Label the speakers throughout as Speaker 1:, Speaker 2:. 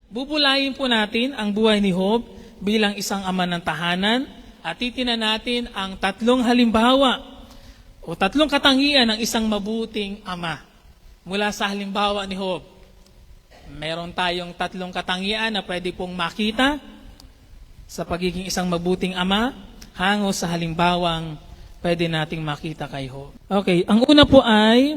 Speaker 1: Bubulayin po natin ang buhay ni Job bilang isang ama ng tahanan at titinan natin ang tatlong halimbawa o tatlong katangian ng isang mabuting ama. Mula sa halimbawa ni Job, meron tayong tatlong katangian na pwede pong makita sa pagiging isang mabuting ama hango sa halimbawang pwede nating makita kay Job. Okay, ang una po ay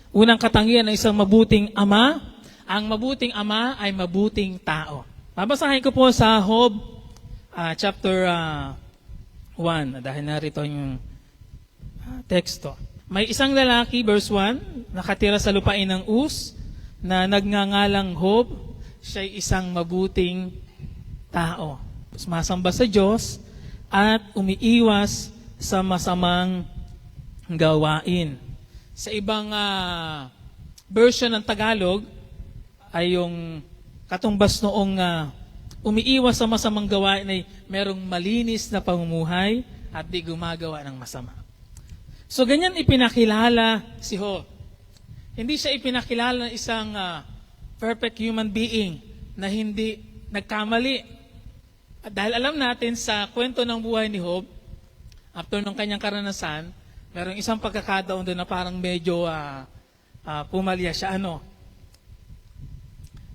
Speaker 1: unang katangian ng isang mabuting ama. Ang mabuting ama ay mabuting tao. Babasahin ko po sa Job chapter 1 dahil narito yung teksto. May isang lalaki, verse 1, nakatira sa lupain ng Uz na nagngangalang Job. Siya'y isang mabuting tao. Sumasamba sa Diyos at umiiwas sa masamang gawain. Sa ibang version ng Tagalog ay yung katumbas noong umiiwas sa masamang gawain ay merong malinis na pamumuhay at di gumagawa ng masama. So ganyan ipinakilala si Job. Hindi siya ipinakilala ng isang perfect human being na hindi nagkamali. At dahil alam natin sa kwento ng buhay ni Job, after ng kanyang karanasan, merong isang pagkakataon doon na parang medyo pumalya siya.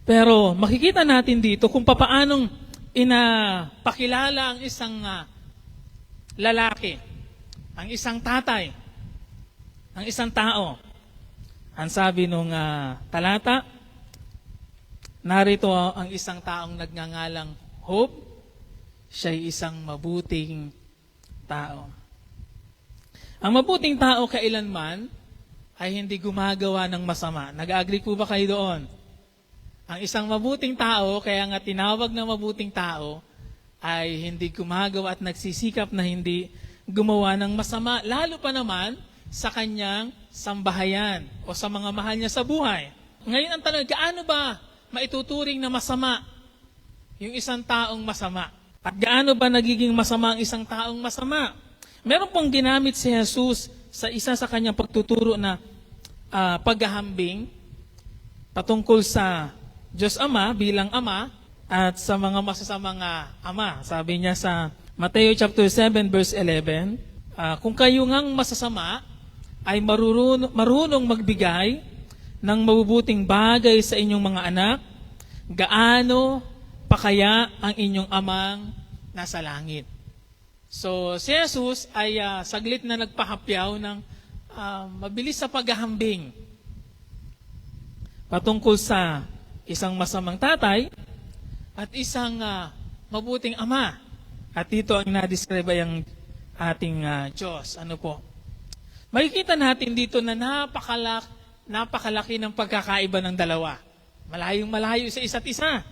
Speaker 1: Pero makikita natin dito kung paanong inapakilala ang isang lalaki, ang isang tatay, ang isang tao. Ang sabi nung talata, narito ang isang taong nagngangalang Job, siya'y isang mabuting tao. Ang mabuting tao kailanman ay hindi gumagawa ng masama. Nag-agree po ba kayo doon? Ang isang mabuting tao, kaya nga tinawag na mabuting tao, ay hindi gumagawa at nagsisikap na hindi gumawa ng masama. Lalo pa naman sa kanyang sambahayan o sa mga mahal niya sa buhay. Ngayon ang tanong, gaano ba maituturing na masama yung isang taong masama? At gaano ba nagiging masama ang isang taong masama? Meron pong ginamit si Jesus sa isa sa kanyang pagtuturo na paghahambing patungkol sa Diyos Ama bilang Ama at sa mga masasamang ama. Sabi niya sa Mateo chapter 7 verse 11, kung kayo ngang masasama ay marunong magbigay ng mabubuting bagay sa inyong mga anak, gaano pa kaya ang inyong amang nasa langit? So si Jesus ay saglit na nagpahapyaw ng mabilis sa paghahambing patungkol sa isang masamang tatay at isang mabuting ama. At dito ang na-describe ay ang ating Diyos. Ano po? Makikita natin dito na napakalaki ng pagkakaiba ng dalawa. Malayong malayo sa isa't isa.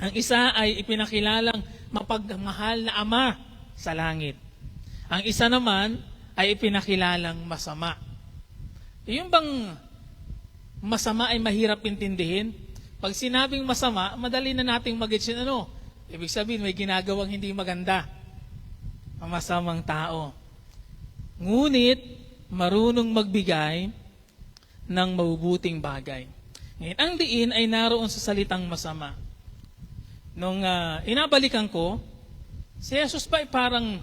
Speaker 1: Ang isa ay ipinakilalang mapagmahal na ama sa langit. Ang isa naman ay ipinakilalang masama. Yung bang masama ay mahirap intindihin? Pag sinabing masama, madali na nating mag-gets yun. Ibig sabihin, may ginagawang hindi maganda ang masamang tao. Ngunit, marunong magbigay ng mabubuting bagay. Ngayon, ang diin ay naroon sa salitang masama. Nung inabalikan ko, si Jesus pa ay parang,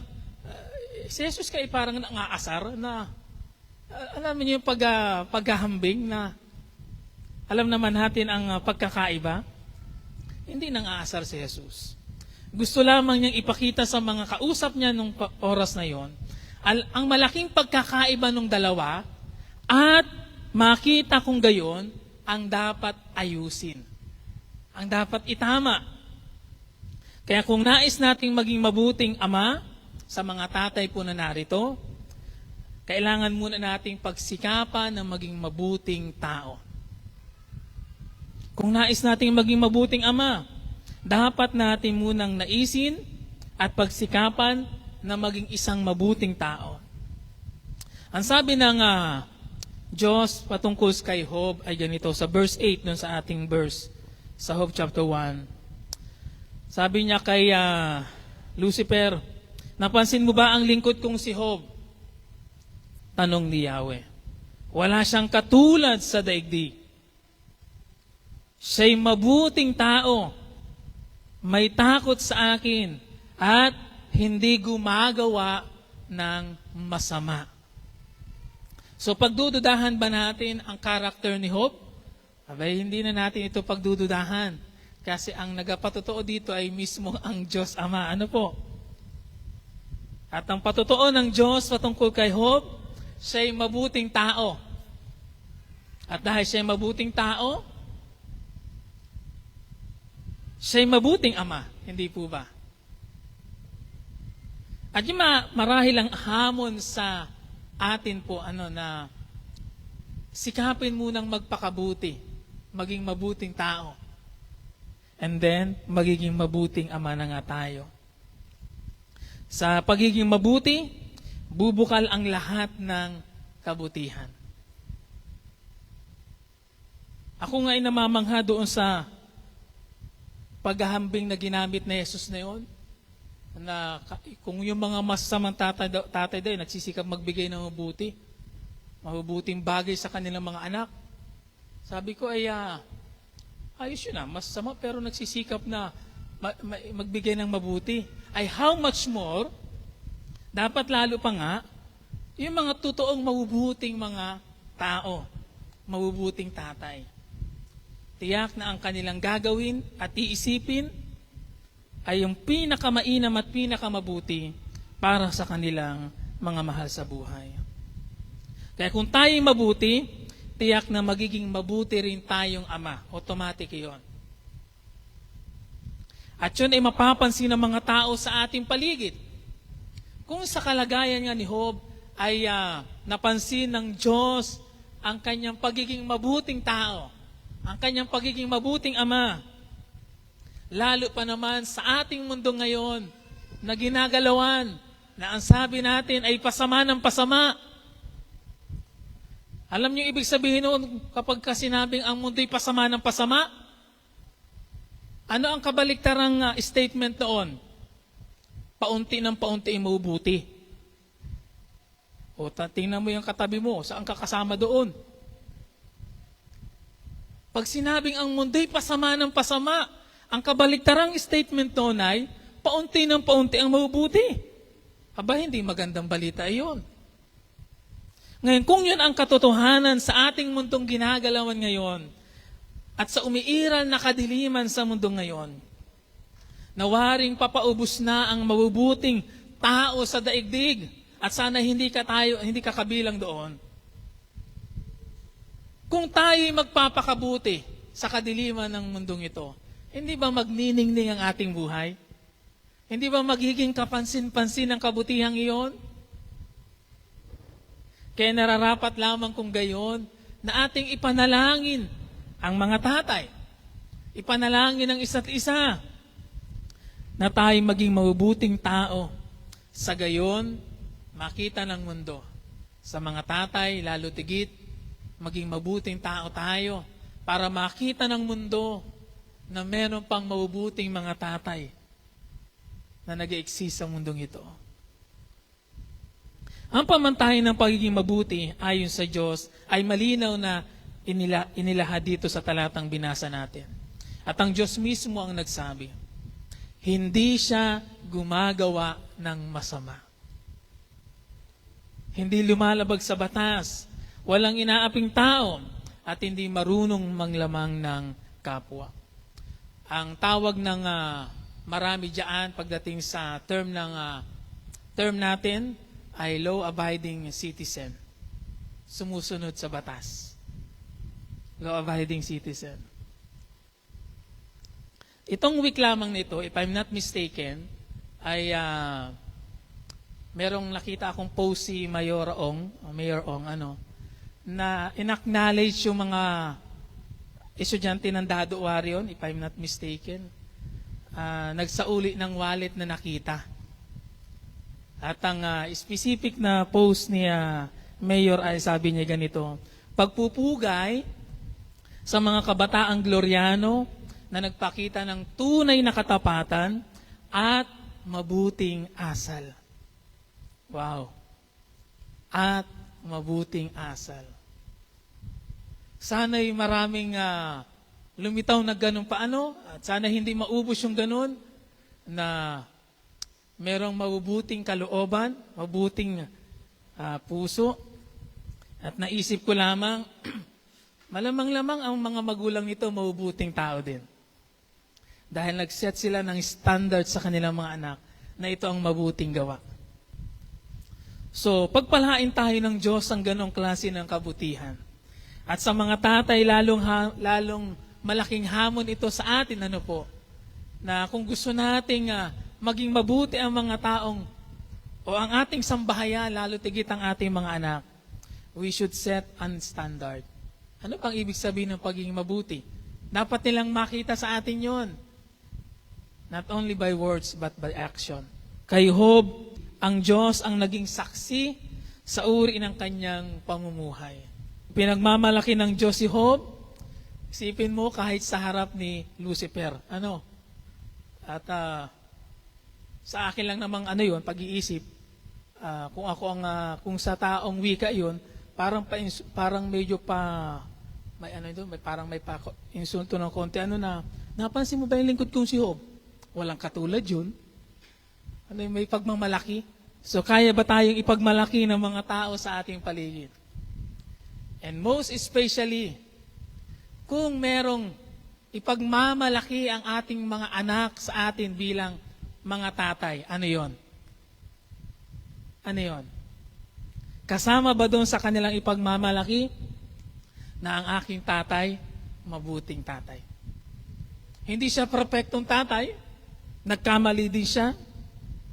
Speaker 1: nangaasar na, alam niyo yung paghahambing na, alam naman natin ang pagkakaiba, hindi nangaasar si Jesus. Gusto lamang niyang ipakita sa mga kausap niya nung oras na yon ang malaking pagkakaiba ng dalawa at makita kung gayon ang dapat ayusin. Ang dapat itama. Kaya kung nais nating maging mabuting ama sa mga tatay po na narito, kailangan muna nating pagsikapan na maging mabuting tao. Kung nais nating maging mabuting ama, dapat natin munang naisin at pagsikapan na maging isang mabuting tao. Ang sabi ng Diyos patungkol kay Job ay ganito sa verse 8 nun sa ating verse sa Job chapter 1. Sabi niya kay Lucifer, napansin mo ba ang lingkod kong si Job? Tanong ni Yahweh. Wala siyang katulad sa daigdig. Siya'y mabuting tao, may takot sa akin, at hindi gumagawa ng masama. So pagdududahan ba natin ang karakter ni Job? Abay, hindi na natin ito pagdududahan. Kasi ang nagpatotoo dito ay mismo ang Diyos Ama. Ano po? At ang patotoo ng Diyos patungkol kay Job, siya'y mabuting tao. At dahil siya'y mabuting tao, siya'y mabuting ama. Hindi po ba? At yung marahil ang hamon sa atin po, na sikapin munang magpakabuti, maging mabuting tao. And then, magiging mabuting ama na nga tayo. Sa pagiging mabuti, bubukal ang lahat ng kabutihan. Ako nga ay namamangha doon sa paghahambing na ginamit na Jesus na yun, na kung yung mga masasamang tatay daw, nagsisikap magbigay ng mabubuting bagay sa kanilang mga anak. Sabi ko ay, ayos yun masama pero nagsisikap na magbigay ng mabuti. Ay how much more, dapat lalo pa nga, yung mga totoong mabubuting mga tao, mabubuting tatay. Tiyak na ang kanilang gagawin at iisipin ay yung pinakamainam at pinakamabuti para sa kanilang mga mahal sa buhay. Kaya kung tayo mabuti, tiyak na magiging mabuti rin tayong ama. Automatic yun. At yun ay mapapansin ng mga tao sa ating paligid. Kung sa kalagayan nga ni Job ay napansin ng Diyos ang kanyang pagiging mabuting tao, ang kanyang pagiging mabuting ama, lalo pa naman sa ating mundo ngayon na ginagalawan, na ang sabi natin ay pasama ng pasama. Alam niyo ibig sabihin noon kapag sinabing ang mundo'y pasama ng pasama? Ano ang kabaliktarang statement noon? Paunti ng paunti mabubuti. O tingnan mo yung katabi mo, saan ka kasama doon? Pag sinabing ang mundo'y pasama ng pasama, ang kabaliktarang statement noon ay paunti ng paunti ang mabubuti. Aba, hindi magandang balita iyon. Ngayon, kung yun ang katotohanan sa ating mundong ginagalawan ngayon at sa umiiral na kadiliman sa mundo ngayon, nawaring papaubos na ang mabubuting tao sa daigdig at sana hindi ka kabilang doon. Kung tayo'y magpapakabuti sa kadiliman ng mundong ito, hindi ba magniningning ang ating buhay? Hindi ba magiging kapansin-pansin ang kabutihang iyon? Kaya nararapat lamang kung gayon na ating ipanalangin ang mga tatay. Ipanalangin ang isa't isa na tayo maging mabubuting tao. Sa gayon, makita ng mundo. Sa mga tatay, lalo tigit, maging mabuting tao tayo para makita ng mundo na meron pang mabubuting mga tatay na nag-i-exist sa mundong ito. Ang pamantayan ng pagiging mabuti ayon sa Diyos ay malinaw na inilahad dito sa talatang binasa natin. At ang Diyos mismo ang nagsabi, hindi siya gumagawa ng masama. Hindi lumalabag sa batas, walang inaaping tao, at hindi marunong manglamang ng kapwa. Ang tawag ng marami diyan pagdating sa term natin ay law-abiding citizen. Sumusunod sa batas. Law-abiding citizen. Itong week lamang nito, if I'm not mistaken, ay merong nakita akong post si Mayor Ong, na in-acknowledge yung mga estudyante ng Dado Orion, if I'm not mistaken, nagsauli ng wallet na nakita. At ang specific na post ni Mayor ay sabi niya ganito, pagpupugay sa mga kabataang Gloriano na nagpakita ng tunay na katapatan at mabuting asal. Wow. At mabuting asal. Sana'y maraming lumitaw na ganun paano, at sana hindi maubos yung ganun, na merong mabubuting kalooban, mabuting puso, at naisip ko lamang, malamang-lamang ang mga magulang nito mabubuting tao din. Dahil nag-set sila ng standard sa kanilang mga anak na ito ang mabuting gawa. So, pagpalain tayo ng Diyos ang ganong klase ng kabutihan. At sa mga tatay, lalong malaking hamon ito sa atin, na kung gusto nating maging mabuti ang mga taong o ang ating sambahayan, lalo tigit ang ating mga anak, we should set an standard. Ano pang ibig sabihin ng pagiging mabuti? Dapat nilang makita sa atin yon. Not only by words, but by action. Kay Job, ang Diyos ang naging saksi sa uri ng kanyang pamumuhay. Pinagmamalaki ng Diyos si Job, isipin mo kahit sa harap ni Lucifer. At sa akin lang namang pag-iisip, kung sa taong wika yun, parang medyo may insulto ng konti. Napansin mo ba yung lingkod kong si Job? Walang katulad yun. May pagmamalaki. So, kaya ba tayong ipagmalaki ng mga tao sa ating paligid? And most especially, kung merong ipagmamalaki ang ating mga anak sa atin bilang mga tatay, ano yon? Ano yon? Kasama ba doon sa kanilang ipagmamalaki na ang aking tatay, mabuting tatay? Hindi siya perfectong tatay, nagkamali din siya,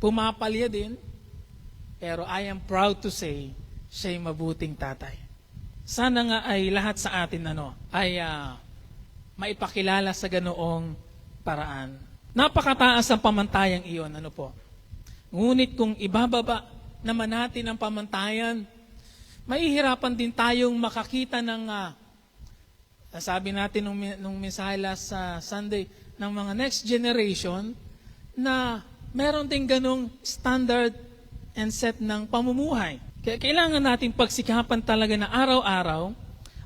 Speaker 1: pumapalya din, pero I am proud to say, siya'y mabuting tatay. Sana nga ay lahat sa atin ay maipakilala sa ganoong paraan. Napakataas ang pamantayang iyon, Ngunit kung ibababa naman natin ang pamantayan, mahihirapan din tayong makakita ng, sabi natin nung mensahe last Sunday, ng mga next generation na meron din ganong standard and set ng pamumuhay. Kaya kailangan natin pagsikapan talaga na araw-araw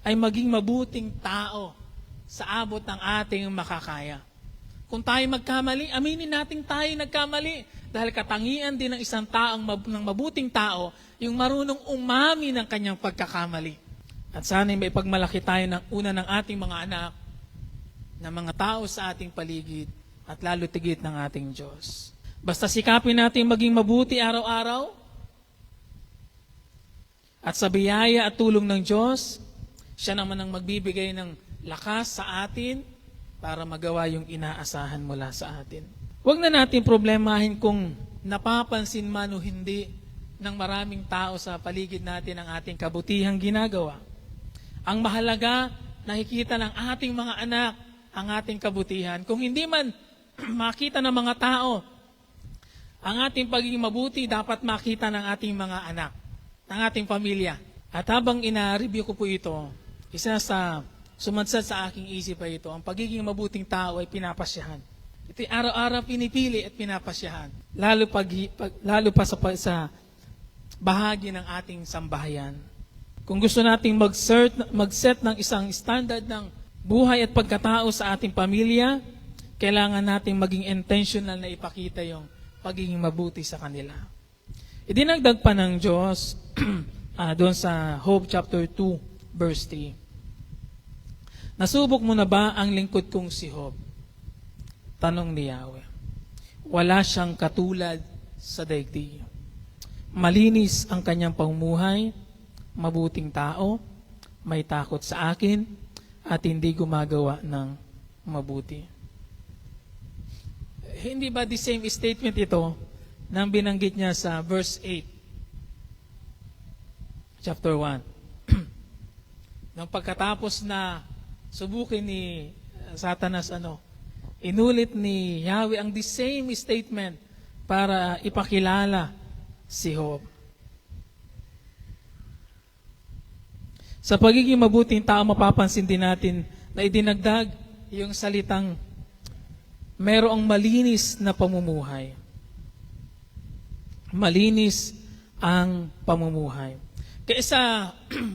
Speaker 1: ay maging mabuting tao sa abot ng ating makakaya. Kung tayo magkamali, aminin natin tayo nagkamali. Dahil katangian din ng isang taong ng mabuting tao, yung marunong umami ng kanyang pagkakamali. At sana'y may pagmalaki tayo ng una ng ating mga anak, ng mga tao sa ating paligid, at lalo tigit ng ating Diyos. Basta sikapin natin maging mabuti araw-araw, at sa biyaya at tulong ng Diyos, siya naman ang magbibigay ng lakas sa atin para magawa yung inaasahan mula sa atin. Huwag na natin problemahin kung napapansin man o hindi ng maraming tao sa paligid natin ang ating kabutihang ginagawa. Ang mahalaga, nakikita ng ating mga anak ang ating kabutihan. Kung hindi man makita ng mga tao ang ating pagiging mabuti, dapat makita ng ating mga anak, ng ating pamilya. At habang ina-review ko po ito, isa sa sumadsad sa aking isip ay ito, ang pagiging mabuting tao ay pinapasyahan. Ito'y araw-araw pinipili at pinapasyahan. Lalo pa sa bahagi ng ating sambahayan. Kung gusto nating mag-set ng isang standard ng buhay at pagkatao sa ating pamilya, kailangan nating maging intentional na ipakita yung pagiging mabuti sa kanila. Idinagdag pa ng Diyos doon sa Job chapter 2, verse 3. Nasubok mo na ba ang lingkod kong si Job? Tanong ni Yahweh. Wala siyang katulad sa daigdig. Malinis ang kanyang pamumuhay, mabuting tao, may takot sa akin, at hindi gumagawa ng mabuti. Hindi ba the same statement ito nang binanggit niya sa verse 8, chapter 1? Nang pagkatapos na subukin ni Satanas, inulit ni Yahweh ang the same statement para ipakilala si Job. Sa pagiging mabuting tao, mapapansin din natin na idinagdag yung salitang merong malinis na pamumuhay. Malinis ang pamumuhay. Kaya sa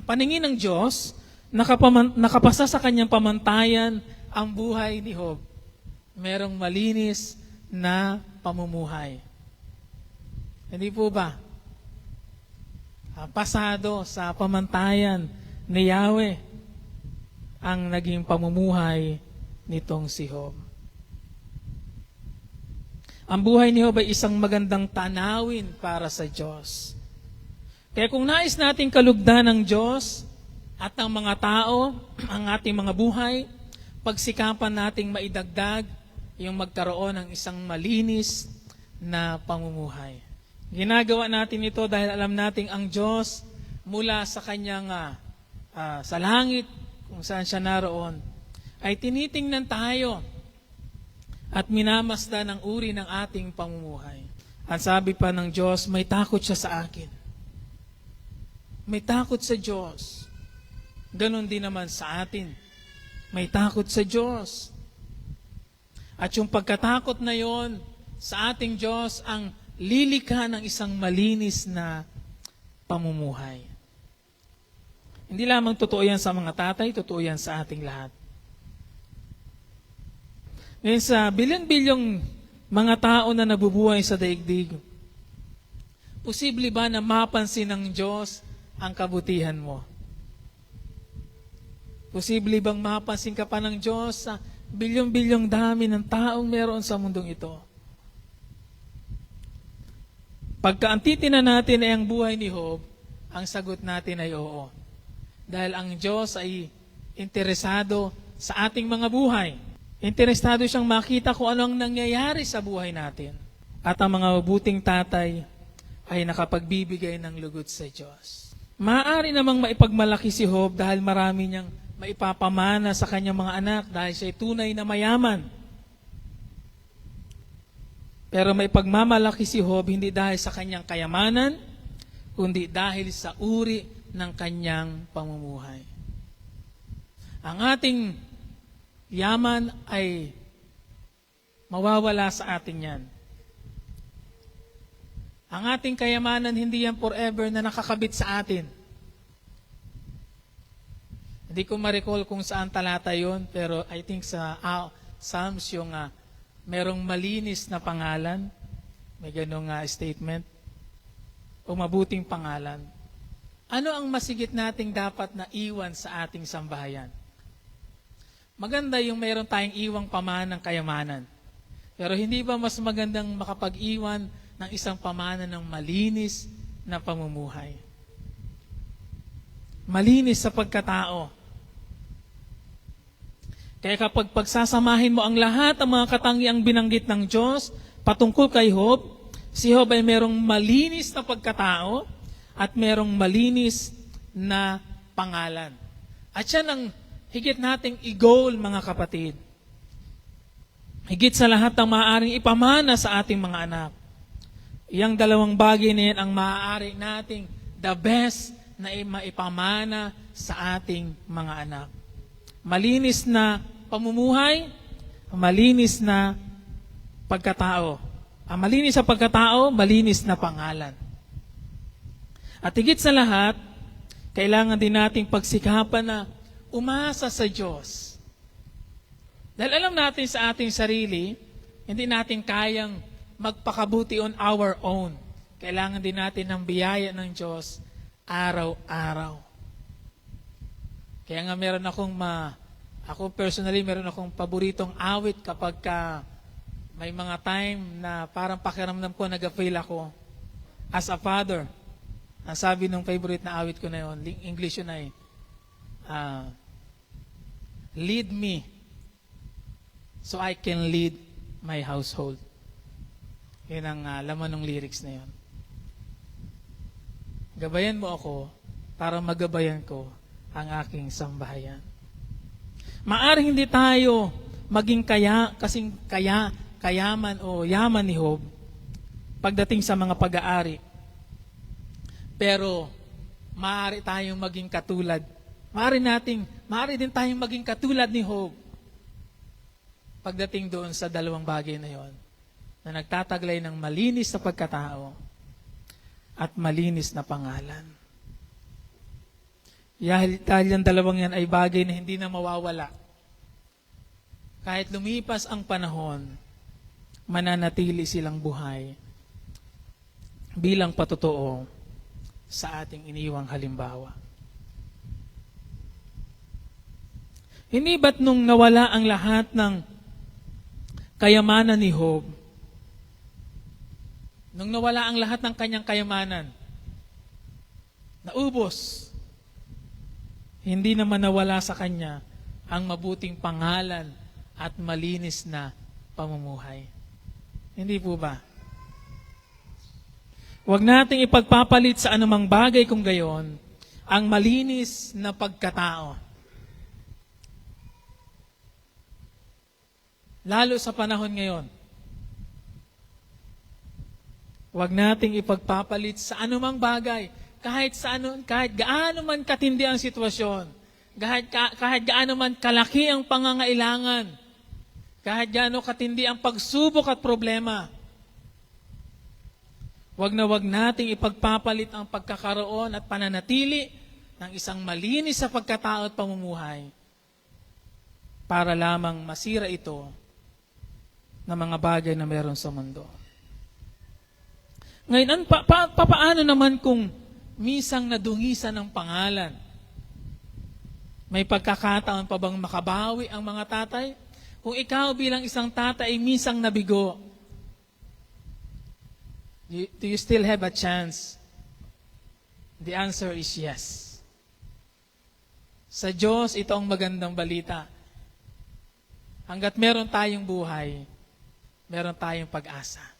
Speaker 1: paningin ng Diyos, nakapasa sa kanyang pamantayan ang buhay ni Job, merong malinis na pamumuhay. Hindi po ba? Pasado sa pamantayan ni Yahweh ang naging pamumuhay nitong si Job. Ang buhay ni Job ay isang magandang tanawin para sa Diyos. Kaya kung nais nating kalugdan ng Diyos at ng mga tao, ang ating mga buhay, pagsikapan nating maidagdag yung magkaroon ng isang malinis na pamumuhay. Ginagawa natin ito dahil alam nating ang Diyos mula sa kanyang sa langit, kung saan siya naroon, ay tinitingnan tayo at minamasdan ang uri ng ating pamumuhay. At sabi pa ng Diyos, may takot siya sa akin. May takot sa Diyos. Ganon din naman sa atin. May takot sa Diyos. At yung pagkatakot na yon sa ating Diyos ang lilikha ng isang malinis na pamumuhay. Hindi lamang totoo yan sa mga tatay, totoo yan sa ating lahat. Ngayon sa bilyong-bilyong mga tao na nabubuhay sa daigdig, posible ba na mapansin ng Diyos ang kabutihan mo? Posible bang mapansin ka pa ng Diyos sa bilyong-bilyong dami ng taong meron sa mundong ito? Pagka ang titingnan natin ay ang buhay ni Job, ang sagot natin ay oo. Dahil ang Diyos ay interesado sa ating mga buhay. Interesado siyang makita kung ano ang nangyayari sa buhay natin. At ang mga mabuting tatay ay nakapagbibigay ng lugod sa Diyos. Maaari namang maipagmalaki si Job dahil marami niyang maipapamana sa kanyang mga anak dahil siya'y tunay na mayaman. Pero may pagmamalaki si Job hindi dahil sa kanyang kayamanan, kundi dahil sa uri ng kanyang pamumuhay. Ang ating yaman ay mawawala sa atin yan. Ang ating kayamanan hindi yan forever na nakakabit sa atin. Hindi ko ma-recall kung saan talata yon, pero I think sa Psalms yung merong malinis na pangalan, may ganong statement, o mabuting pangalan. Ano ang masigit nating dapat na iwan sa ating sambahayan? Maganda yung mayroon tayong iwang pamana ng kayamanan. Pero hindi ba mas magandang makapag-iwan ng isang pamana ng malinis na pamumuhay? Malinis sa pagkatao. Kaya kapag pagsasamahin mo ang lahat ng mga katangiang binanggit ng Diyos patungkol kay Job, si Job ay merong malinis na pagkatao at merong malinis na pangalan. At yan ang higit nating i-goal, mga kapatid. Higit sa lahat ang maaaring ipamana sa ating mga anak. Iyang dalawang bagay na yan ang maaari nating the best na maipamana sa ating mga anak. Malinis na pamumuhay, malinis na pagkatao. Ang malinis sa pagkatao, malinis na pangalan. At higit sa lahat, kailangan din nating pagsikapan na umasa sa Diyos. Dahil alam natin sa ating sarili, hindi natin kayang magpakabuti on our own. Kailangan din natin ng biyaya ng Diyos araw-araw. Kaya nga ako personally, meron akong paboritong awit kapag may mga time na parang pakiramdam ko, nag-fail ako as a father. Ang sabi ng favorite na awit ko na yun, English yun ay, lead me so I can lead my household. Yun ang laman ng lyrics na yun. Gabayan mo ako para magabayan ko ang aking sambahayan. Maaring hindi tayo maging kayaman o yaman ni Job pagdating sa mga pag-aari. Pero maaari tayong maging katulad. Maaari din tayong maging katulad ni Job pagdating doon sa dalawang bagay na yon, na nagtataglay ng malinis na pagkatao at malinis na pangalan. Dahil yung dalawang yan ay bagay na hindi na mawawala. kahit lumipas ang panahon, mananatili silang buhay bilang patotoo sa ating iniwang halimbawa. Hindi ba't nung nawala ang lahat ng kayamanan ni Job, nung nawala ang lahat ng kanyang kayamanan, naubos, hindi naman nawala sa kanya ang mabuting pangalan at malinis na pamumuhay. Hindi po ba? Huwag nating ipagpapalit sa anumang bagay kung gayon ang malinis na pagkatao. Lalo sa panahon ngayon. Huwag nating ipagpapalit sa anumang bagay, kahit gaano man katindi ang sitwasyon, kahit gaano man kalaki ang pangangailangan, kahit gaano katindi ang pagsubok at problema. Huwag nating ipagpapalit ang pagkakaroon at pananatili ng isang malinis sa pagkatao at pamumuhay para lamang masira ito ng mga bagay na meron sa mundo. Ngayon, paano naman kung misang nadungisan ng pangalan? May pagkakataon pa bang makabawi ang mga tatay? Kung ikaw bilang isang tatay ay misang nabigo, do you still have a chance? The answer is yes. Sa Diyos, ito ang magandang balita. Hanggat meron tayong buhay, meron tayong pag-asa.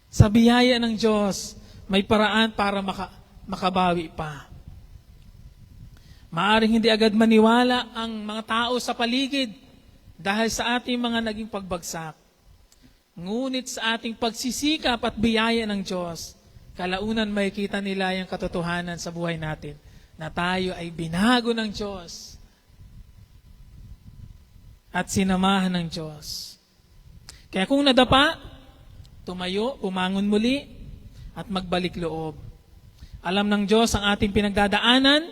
Speaker 1: Sa biyaya ng Diyos, may paraan para makabawi pa. Maaring hindi agad maniwala ang mga tao sa paligid dahil sa ating mga naging pagbagsak. Ngunit sa ating pagsisikap at biyaya ng Diyos, kalaunan makikita nila yung katotohanan sa buhay natin na tayo ay binago ng Diyos at sinamahan ng Diyos. Kaya kung nadapa, tumayo, bumangon muli, at magbalik loob. Alam ng Diyos ang ating pinagdadaanan,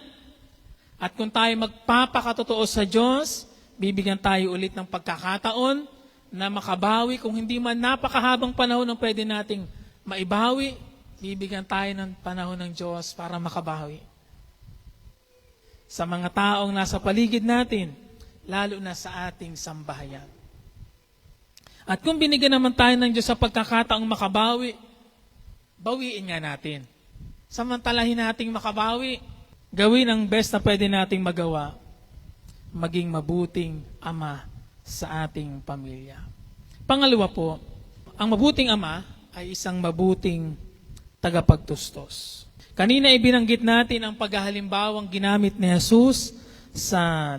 Speaker 1: at kung tayo magpapakatotoo sa Diyos, bibigyan tayo ulit ng pagkakataon na makabawi. Kung hindi man napakahabang panahon ang pwede nating maibawi, bibigyan tayo ng panahon ng Diyos para makabawi. Sa mga taong nasa paligid natin, lalo na sa ating sambahayan. At kung binigyan naman tayo ng Diyos sa pagkakataong makabawi, bawiin nga natin. Samantalahin nating makabawi, gawin ang best na pwede nating magawa, maging mabuting ama sa ating pamilya. Pangalawa po, ang mabuting ama ay isang mabuting tagapagtustos. Kanina ibinanggit natin ang paghahalimbawang ginamit ni Jesus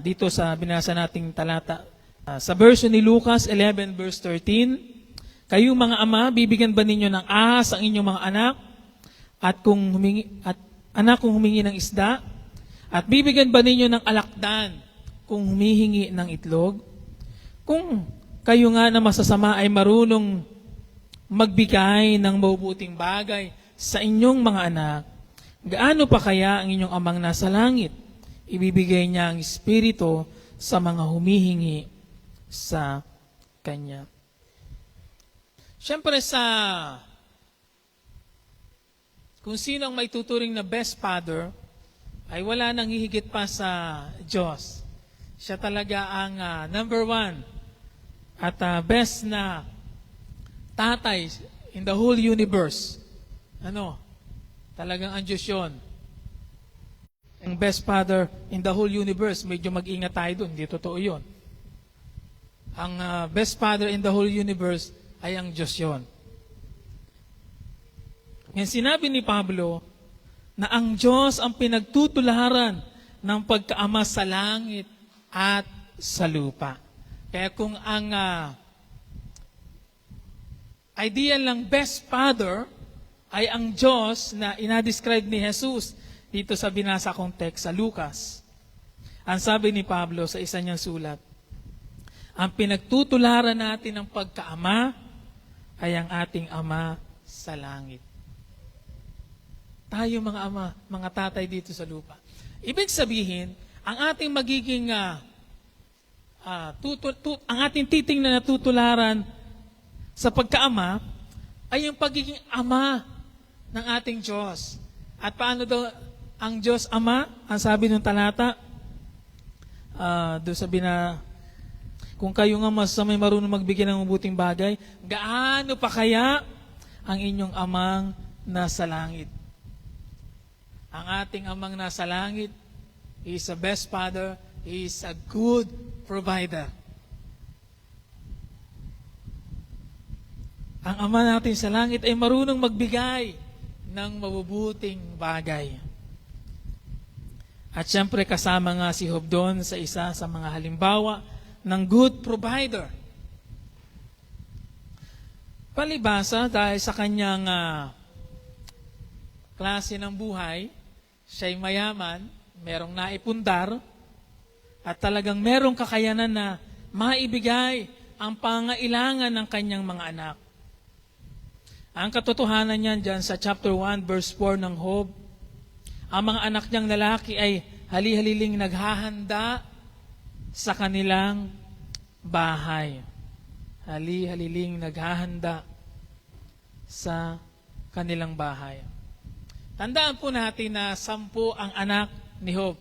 Speaker 1: dito sa binasa nating talata. Sa verse ni Lucas 11 verse 13, kayong mga ama, bibigyan ba ninyo ng ahas ang inyong mga anak? At anak kung humingi ng isda? At bibigyan ba ninyo ng alakdan kung humihingi ng itlog? Kung kayo nga na masasama ay marunong magbigay ng mabubuting bagay sa inyong mga anak, gaano pa kaya ang inyong amang nasa langit? Ibibigay niya ang Espiritu sa mga humihingi sa Kanya. Siyempre kung sino ang may tuturing na best father, ay wala nang hihigit pa sa Diyos. Siya talaga ang number one at best na tatay in the whole universe. Talagang ang Diyos yun. Ang best father in the whole universe, medyo mag-ingat tayo dun, hindi totoo yun. Ang best father in the whole universe ay ang Diyos yun. Ngayon sinabi ni Pablo na ang Diyos ang pinagtutularan ng pagkaama sa langit at sa lupa. Kaya kung ang idea lang best father ay ang Diyos na inadescribe ni Jesus dito sa binasa kong text sa Lucas, ang sabi ni Pablo sa isa niyang sulat, ang pinagtutularan natin ng pagkaama ay ang ating Ama sa langit. Tayo mga ama, mga tatay dito sa lupa. Ibig sabihin, ang ating magiging ang ating titingnan na tutularan sa pagkaama ay yung pagiging ama ng ating Diyos. At paano daw ang Diyos Ama? Ang sabi ng talata, doon sabi na, kung kayo nga mas may marunong magbigay ng mabuting bagay, gaano pa kaya ang inyong amang nasa langit? Ang ating amang nasa langit, He is a best Father, He is a good provider. Ang Ama natin sa langit ay marunong magbigay ng mabubuting bagay. At syempre kasama nga si Job doon sa isa sa mga halimbawa ng good provider. Palibasa dahil sa kanyang klase ng buhay, siya'y mayaman, merong naipundar, at talagang merong kakayanan na maibigay ang pangailangan ng kanyang mga anak. Ang katotohanan niyan dyan sa chapter 1 verse 4 ng Job, ang mga anak niyang lalaki ay hali-haliling naghahanda sa kanilang bahay. Hali-haliling naghahanda sa kanilang bahay. Tandaan po natin na 10 ang anak ni Job.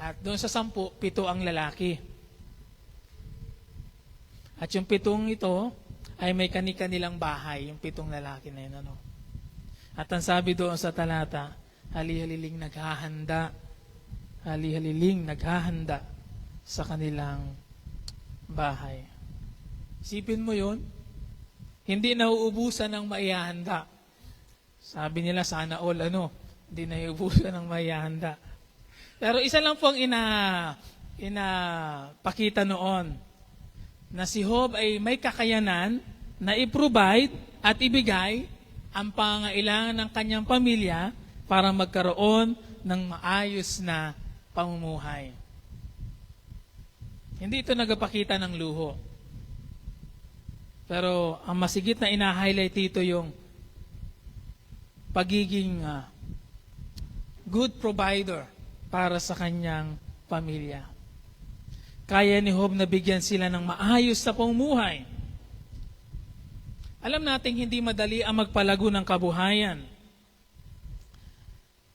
Speaker 1: At doon sa 10, 7 ang lalaki. At yung 7 ito ay may kani-kanilang bahay, yung 7 lalaki na yun. Ano? At ang sabi doon sa talata, hali-haliling naghahanda, hali-haliling naghahanda sa kanilang bahay. Isipin mo yun, hindi nauubusan ng maihahanda. Sabi nila sana all, hindi nauubusan ng maihahanda. Pero isa lang po ang pakita noon, na si Job ay may kakayanan na i-provide at ibigay ang pangailangan ng kanyang pamilya para magkaroon ng maayos na pamumuhay. Hindi ito nagpakita ng luho. Pero ang masigit na ina-highlight dito yung pagiging good provider para sa kanyang pamilya. Kaya ni Job na bigyan sila ng maayos na pamumuhay. Alam nating hindi madali ang magpalago ng kabuhayan.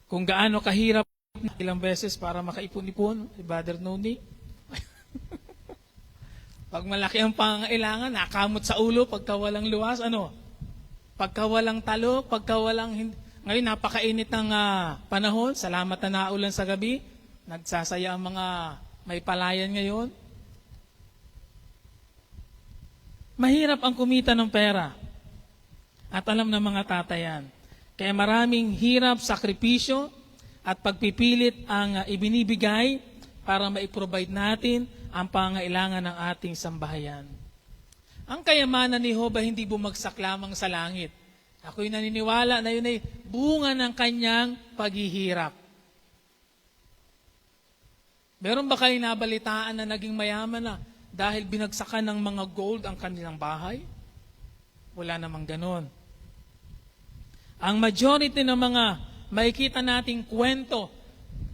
Speaker 1: Kung gaano kahirap ilang beses para makaipon-ipon, si Brother Noni. Pag malaki ang pangailangan, nakamot sa ulo pagka walang luwas, Pagka walang talo, pagka walang... Ngayon, napakainit ng panahon, salamat na naulan sa gabi, nagsasaya ang mga may palayan ngayon. Mahirap ang kumita ng pera. At alam ng mga tatayan. Kaya maraming hirap, sakripisyo, at pagpipilit ang ibinibigay para maiprovide natin ang pangailangan ng ating sambahayan. Ang kayamanan ni Job ay hindi bumagsak lamang sa langit. Ako'y naniniwala na yun ay bunga ng kanyang paghihirap. Meron ba kayo nabalitaan na naging mayaman na dahil binagsakan ng mga gold ang kanilang bahay? Wala namang ganon. Ang majority ng mga makikita nating kwento,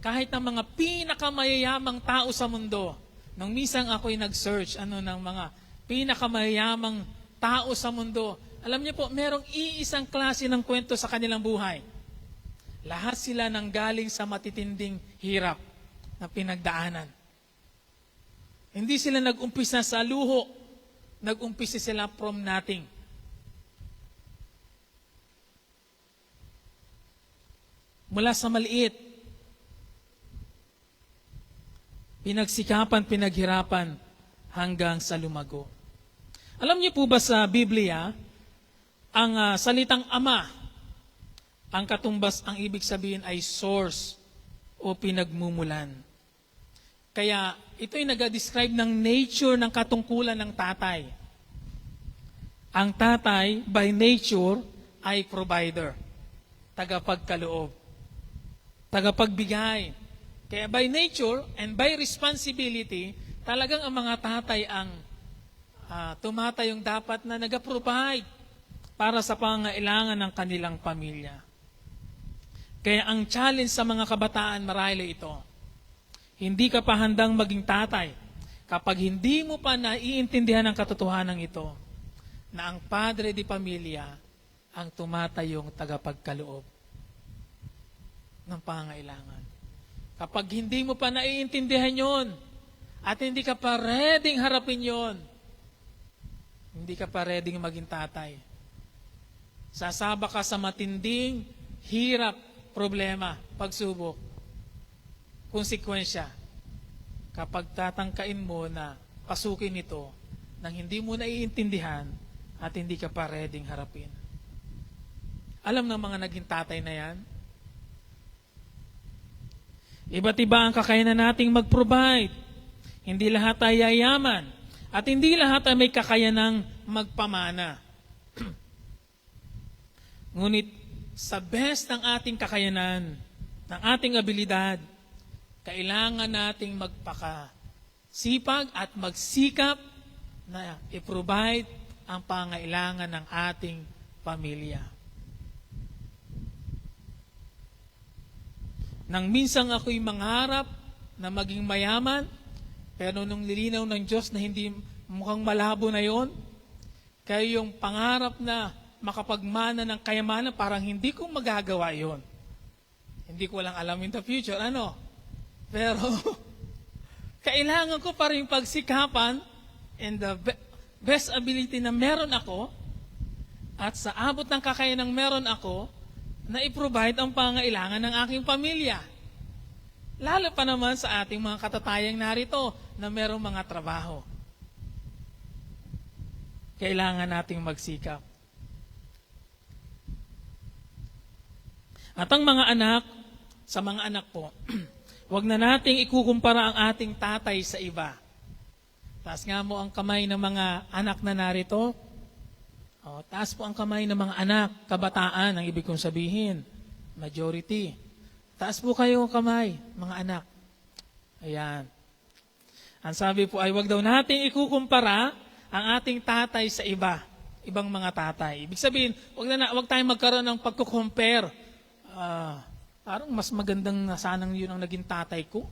Speaker 1: kahit ng mga pinakamayayamang tao sa mundo, nung minsan ako'y nag-search ng mga pinakamayayamang tao sa mundo, alam niyo po, merong iisang klase ng kwento sa kanilang buhay. Lahat sila nanggaling sa matitinding hirap na pinagdaanan. Hindi sila nag-umpisa sa luho, nag-umpisa sila from nothing. Mula sa maliit, pinagsikapan, pinaghirapan, hanggang sa lumago. Alam niyo po ba sa Biblia, ang salitang ama, ang katumbas, ang ibig sabihin ay source o pinagmumulan. Kaya ito'y nag-describe ng nature ng katungkulan ng tatay. Ang tatay, by nature, ay provider, tagapagkaloob, tagapagbigay. Kaya by nature and by responsibility, talagang ang mga tatay ang tumatayong dapat na nag-provide para sa pangailangan ng kanilang pamilya. Kaya ang challenge sa mga kabataan marahil ito, hindi ka pa handang maging tatay kapag hindi mo pa naiintindihan ang katotohanan ito, na ang padre di pamilya ang tumatayong tagapagkaloob ng pangailangan. Kapag hindi mo pa naiintindihan yon at hindi ka pa readyng harapin yon, hindi ka pa readyng maging tatay. Sasaba ka sa matinding hirap, problema, pagsubok, konsekwensya kapag tatangkain mo na pasukin ito nang hindi mo naiintindihan at hindi ka pa readyng harapin. Alam ng mga naging tatay na yan, iba't iba ang kakayanan nating mag-provide. Hindi lahat ay yayaman at hindi lahat ay may kakayanang magpamana. Ngunit sa best ng ating kakayanan, ng ating abilidad, kailangan nating magpakasipag at magsikap na i-provide ang pangailangan ng ating pamilya. Nang minsan ako'y mangarap na maging mayaman, pero nung nilinaw ng Diyos na hindi mukhang malabo na yon, kaya yung pangarap na makapagmana ng kayamanan, parang hindi ko magagawa yon. Hindi ko lang alam in the future, Pero, kailangan ko pa rin pagsikapan and the best ability na meron ako at sa abot ng kakayanang meron ako na i-provide ang pangailangan ng aking pamilya. Lalo pa naman sa ating mga katatayang narito na merong mga trabaho. Kailangan nating magsikap. At ang mga anak, sa mga anak po, huwag na nating ikukumpara ang ating tatay sa iba. Taas nga mo ang kamay ng mga anak na narito. Taas po ang kamay ng mga anak, kabataan, ang ibig kong sabihin. Majority. Taas po kayo ang kamay, mga anak. Ayan. Ang sabi po ay huwag daw nating ikukumpara ang ating tatay sa iba. Ibang mga tatay. Ibig sabihin, huwag tayong magkaroon ng pagkukompare. Parang mas magandang sanang yun ang naging tatay ko.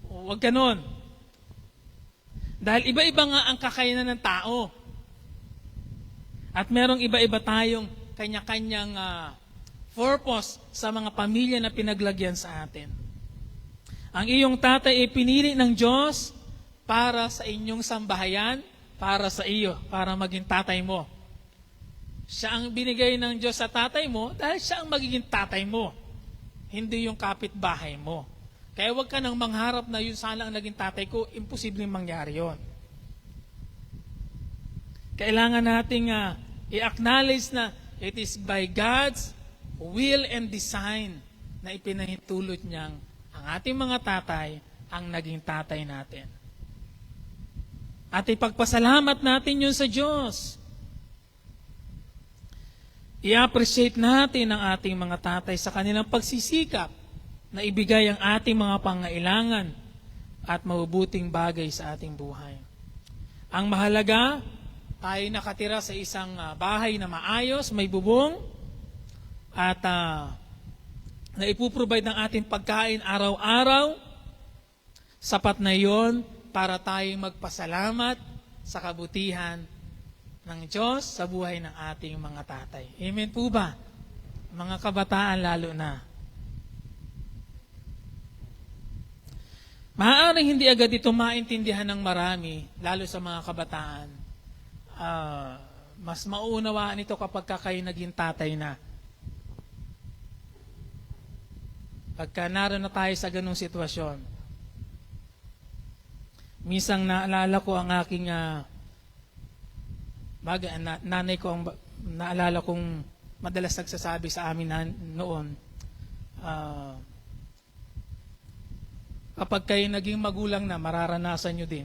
Speaker 1: Huwag ganon. Dahil iba-iba nga ang kakayanan ng tao. At merong iba-iba tayong kanya-kanyang purpose sa mga pamilya na pinaglagyan sa atin. Ang iyong tatay ay pinili ng Diyos para sa inyong sambahayan, para sa iyo, para maging tatay mo. Siya ang binigay ng Diyos sa tatay mo dahil siya ang magiging tatay mo. Hindi yung kapitbahay mo. Kaya huwag ka nang mangharap na yun sana ang naging tatay ko, imposibleng mangyari yon. Kailangan nating i-acknowledge na it is by God's will and design na ipinahintulot niyang ang ating mga tatay ang naging tatay natin. At ipagpasalamat natin yun sa Diyos. I-appreciate natin ang ating mga tatay sa kanilang pagsisikap na ibigay ang ating mga pangailangan at mabubuting bagay sa ating buhay. Ang mahalaga, tayo nakatira sa isang bahay na maayos, may bubong, at na ipuprovide ng ating pagkain araw-araw. Sapat na yon para tayong magpasalamat sa kabutihan ng Diyos sa buhay ng ating mga tatay. Amen po ba? Mga kabataan lalo na. Maaaring hindi agad ito maintindihan ng marami, lalo sa mga kabataan. Mas mauunawaan ito kapag kayo naging tatay na. Pagka naroon na tayo sa ganung sitwasyon. Minsan naalala ko ang aking nanay ko, naalala kong madalas nagsasabi sa amin noon, kapag kayo naging magulang na, mararanasan nyo din.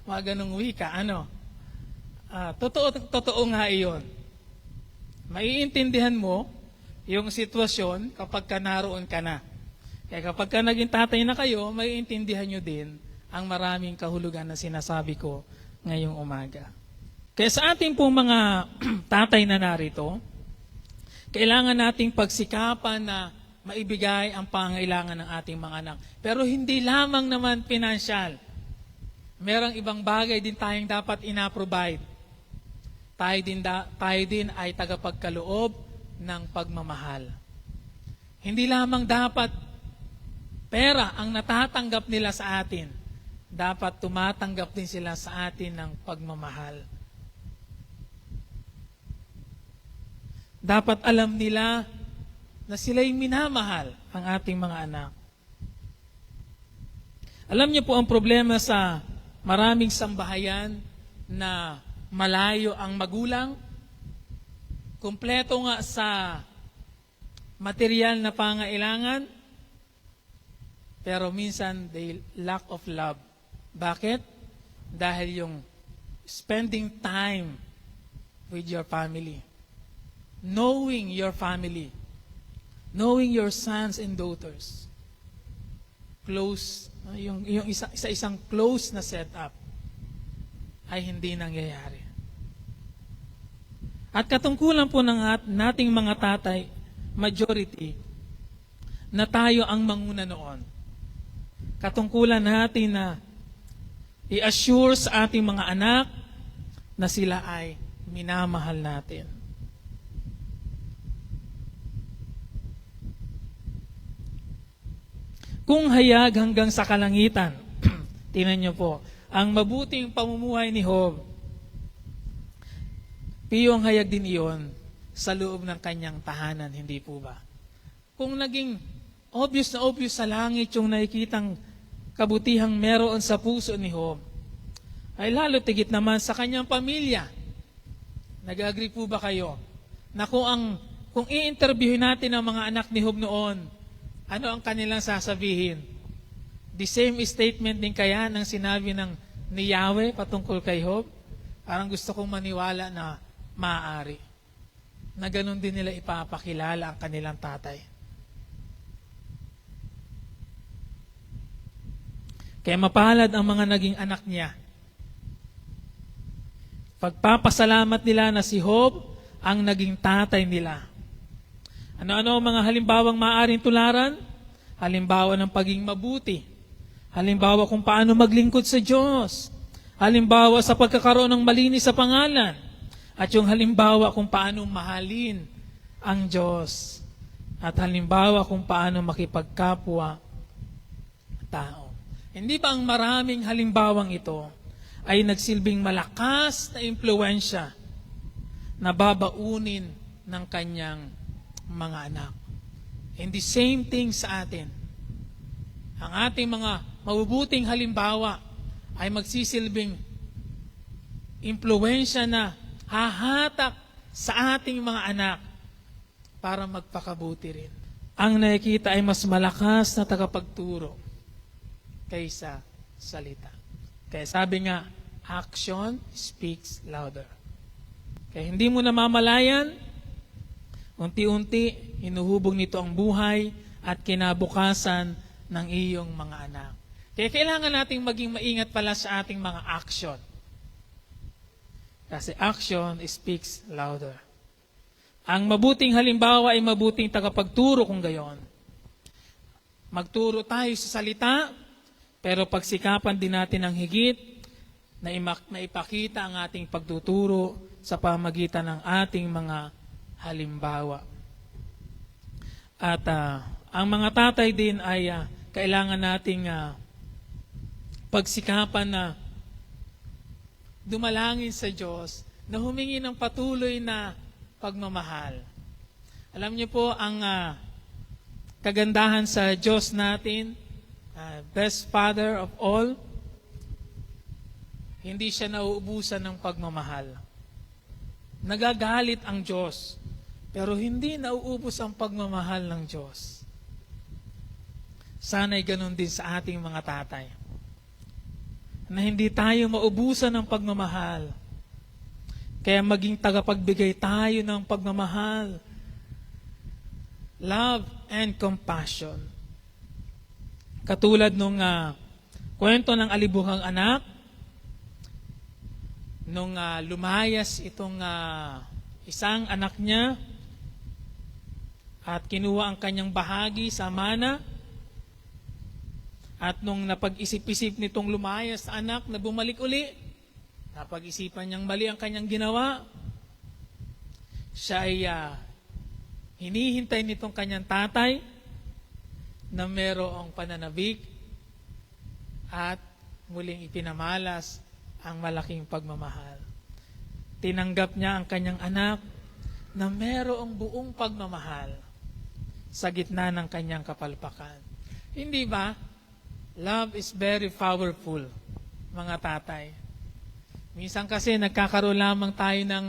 Speaker 1: Mga ganong wika. Totoo nga iyon. Maiintindihan mo yung sitwasyon kapag ka naroon ka na. Kaya kapag ka naging tatay na kayo, maiintindihan nyo din ang maraming kahulugan na sinasabi ko ngayong umaga. Kaya sa ating pong mga tatay na narito, kailangan nating pagsikapan na maibigay ang pangailangan ng ating mga anak. Pero hindi lamang naman pinansyal. merong ibang bagay din tayong dapat ina-provide. Tayo din ay tagapagkaloob ng pagmamahal. Hindi lamang dapat pera ang natatanggap nila sa atin, dapat tumatanggap din sila sa atin ng pagmamahal. Dapat alam nila na sila'y minamahal ang ating mga anak. Alam niyo po ang problema sa maraming sambahayan na malayo ang magulang, kumpleto nga sa material na pangailangan, pero minsan they lack of love. Bakit? Dahil yung spending time with your family, knowing your family, knowing your sons and daughters, close, yung isang close na setup ay hindi nangyayari. At katungkulan po ng nating mga tatay, majority, na tayo ang manguna noon. Katungkulan natin na i-assure sa ating mga anak na sila ay minamahal natin. Kung hayag hanggang sa kalangitan, tingnan niyo po, ang mabuting pamumuhay ni Job, piyong hayag din iyon sa loob ng kanyang tahanan, hindi po ba? Kung naging obvious na obvious sa langit yung nakikitang kabutihang meron sa puso ni Job, ay lalo tigit naman sa kanyang pamilya. Nag-agree po ba kayo na kung i-interviewin natin ang mga anak ni Job noon, ano ang kanilang sasabihin? The same statement din kaya ng sinabi ni Yahweh patungkol kay Job? Parang gusto kong maniwala na maaari. Na ganun din nila ipapakilala ang kanilang tatay. Kaya mapalad ang mga naging anak niya. Pagpapasalamat nila na si Job ang naging tatay nila. Ano-ano ang mga halimbawang maaaring tularan? Halimbawa ng pagiging mabuti. Halimbawa kung paano maglingkod sa Diyos. Halimbawa sa pagkakaroon ng malinis sa pangalan. At yung halimbawa kung paano mahalin ang Diyos. At halimbawa kung paano makipagkapwa tao. Hindi ba ang maraming halimbawang ito ay nagsilbing malakas na impluwensya na babaunin ng kanyang mga anak? And the same thing sa atin. Ang ating mga mabubuting halimbawa ay magsisilbing impluwensya na hahatak sa ating mga anak para magpakabuti rin. Ang nakikita ay mas malakas na tagapagturo kaysa salita. Kaya sabi nga, action speaks louder. Kaya hindi mo namamalayan, unti-unti, hinuhubog nito ang buhay at kinabukasan ng iyong mga anak. Kaya kailangan nating maging maingat pala sa ating mga action. Kasi action speaks louder. Ang mabuting halimbawa ay mabuting tagapagturo kung gayon. Magturo tayo sa salita, pero pagsikapan din natin ang higit na ipakita ang ating pagtuturo sa pamagitan ng ating mga halimbawa. At ang mga tatay din ay kailangan nating pagsikapan na dumalangin sa Diyos na humingi ng patuloy na pagmamahal. Alam niyo po, ang kagandahan sa Diyos natin, best Father of all, hindi siya nauubusan ng pagmamahal. Nagagalit ang Diyos, pero hindi nauubos ang pagmamahal ng Diyos. Sana'y ganun din sa ating mga tatay. Na hindi tayo maubusan ng pagmamahal. Kaya maging tagapagbigay tayo ng pagmamahal. Love and compassion. Katulad nung kwento ng alibuhang anak, nung lumayas itong isang anak niya at kinuha ang kanyang bahagi sa mana, At nung napag-isip-isip nitong lumayas sa anak na bumalik uli, napag-isipan niyang mali ang kanyang ginawa, siya ay hinihintay nitong kanyang tatay na merong pananabik at muling ipinamalas ang malaking pagmamahal. Tinanggap niya ang kanyang anak na merong buong pagmamahal sa gitna ng kanyang kapalpakan. Hindi ba? Love is very powerful, mga tatay. Minsan kasi nagkakaroon lamang tayo ng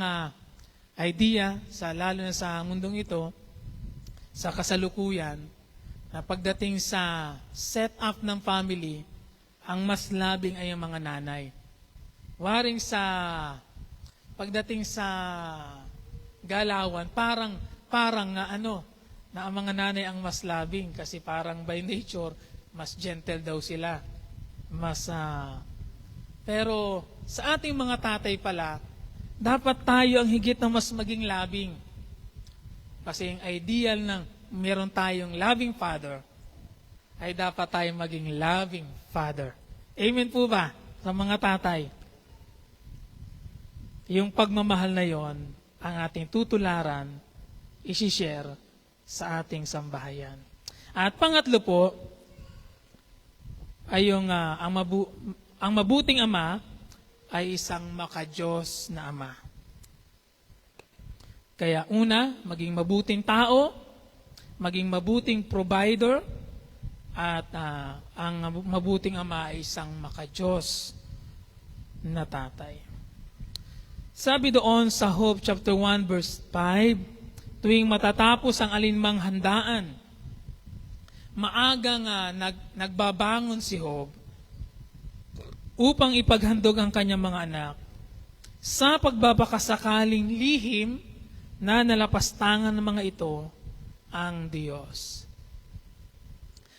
Speaker 1: idea, lalo na sa mundong ito, sa kasalukuyan, na pagdating sa set-up ng family, ang mas labing ay ang mga nanay. Waring pagdating sa galawan, parang na ang mga nanay ang mas labing kasi parang by nature, mas gentle daw sila. Pero sa ating mga tatay pala, dapat tayo ang higit na mas maging labing. Kasi yung ideal ng meron tayong loving father, ay dapat tayo maging loving father. Amen po ba sa mga tatay? Yung pagmamahal na yon ang ating tutularan, isi-share sa ating sambahayan. At pangatlo po, ay ang mabuting ama ay isang makadiyos na ama. Kaya una, maging mabuting tao, maging mabuting provider, at ang mabuting ama ay isang makadiyos na tatay. Sabi doon sa Hope chapter 1 verse 5, tuwing matatapos ang alinmang handaan, maagang nagbabangon si Job upang ipaghandog ang kanyang mga anak sa pagbabakasakaling lihim na nalapastangan ng mga ito ang Diyos.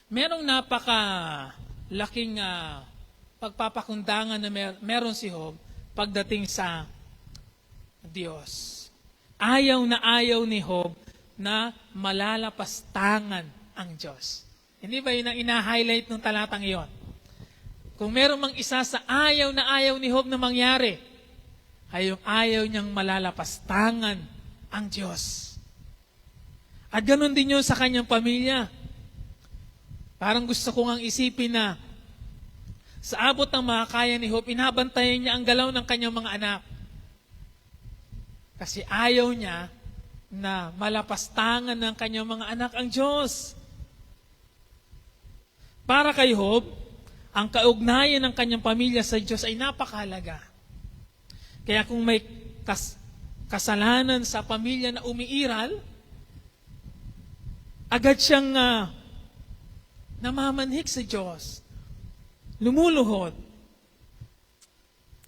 Speaker 1: Merong napakalaking pagpapakundangan na meron si Job pagdating sa Diyos. Ayaw ni Job na malalapastangan ang Diyos. Hindi ba yun ang ina-highlight ng talatang iyon? Kung meron mang isa sa ayaw ni Job na mangyari, ay yung ayaw niyang malalapastangan ang Diyos. At ganun din yun sa kanyang pamilya. Parang gusto ko ngang isipin na sa abot ng makakaya ni Job, inabantayan niya ang galaw ng kanyang mga anak. Kasi ayaw niya na malapastangan ng kanyang mga anak ang Diyos. Para kay Job, ang kaugnayan ng kanyang pamilya sa Diyos ay napakahalaga. Kaya kung may kasalanan sa pamilya na umiiral, agad siyang namamanhik sa Diyos. Lumuluhod.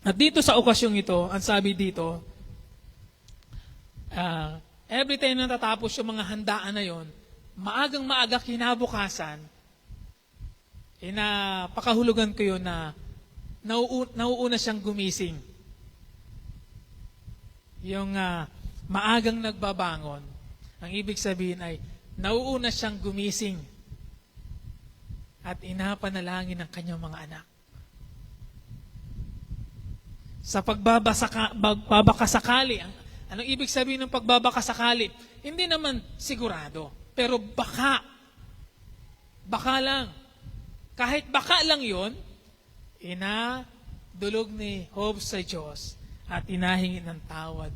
Speaker 1: At dito sa okasyong ito, ang sabi dito, every time na tatapos yung mga handaan na yon, maagang-maaga kinabukasan, pakahulugan ko yun na nauuna siyang gumising. Yung maagang nagbabangon, ang ibig sabihin ay nauuna siyang gumising at inapanalangin ng kanyang mga anak. Sa pagbabakasakali, anong ibig sabihin ng pagbabakasakali? Hindi naman sigurado, pero baka lang. Kahit baka lang yun, inadulog ni Job sa Diyos at inahingi ng tawad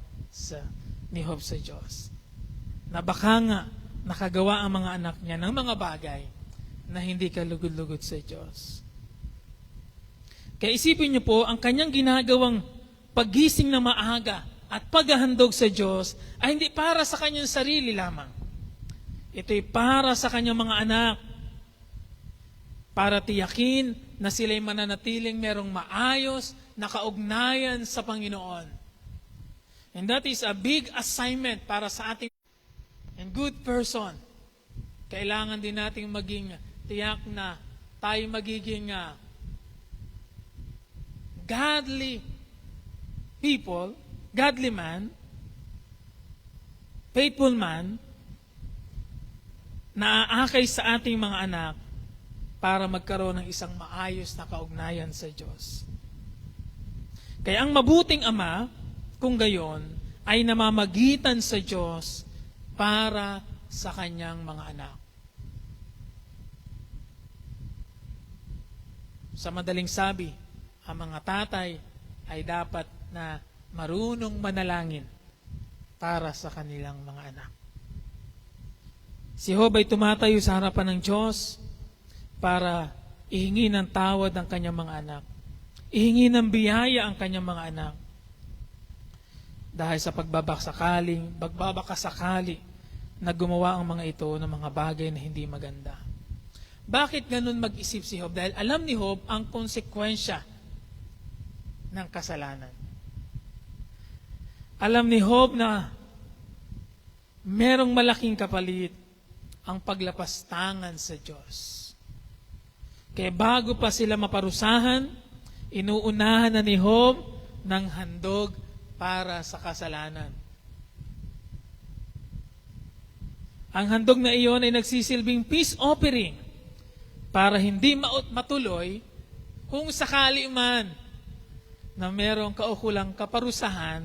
Speaker 1: ni Job sa Diyos. Na baka nga nakagawa ang mga anak niya ng mga bagay na hindi kalugod-lugod sa Diyos. Kaya isipin niyo po, ang kanyang ginagawang paggising na maaga at paghahandog sa Diyos ay hindi para sa kanyang sarili lamang. Ito'y para sa kanyang mga anak, para tiyakin na sila'y mananatiling merong maayos na kaugnayan sa Panginoon. And that is a big assignment para sa ating and good person. Kailangan din nating maging tiyak na tayo magiging godly people, godly man, faithful man, na aakay sa ating mga anak para magkaroon ng isang maayos na kaugnayan sa Diyos. Kaya ang mabuting ama, kung gayon, ay namamagitan sa Diyos para sa kanyang mga anak. Sa madaling sabi, ang mga tatay ay dapat na marunong manalangin para sa kanilang mga anak. Si Job ay tumatayo sa harapan ng Diyos para ihingi ng tawad ang kanyang mga anak. Ihingi ng biyaya ang kanyang mga anak. Dahil sa pagbabakasakali na gumawa ang mga ito ng mga bagay na hindi maganda. Bakit ganun mag-isip si Job? Dahil alam ni Job ang konsekwensya ng kasalanan. Alam ni Job na merong malaking kapalit ang paglapastangan sa Diyos. Kaya bago pa sila maparusahan, inuunahan na ni Job ng handog para sa kasalanan. Ang handog na iyon ay nagsisilbing peace offering para hindi matuloy kung sakali man na merong kaukulang kaparusahan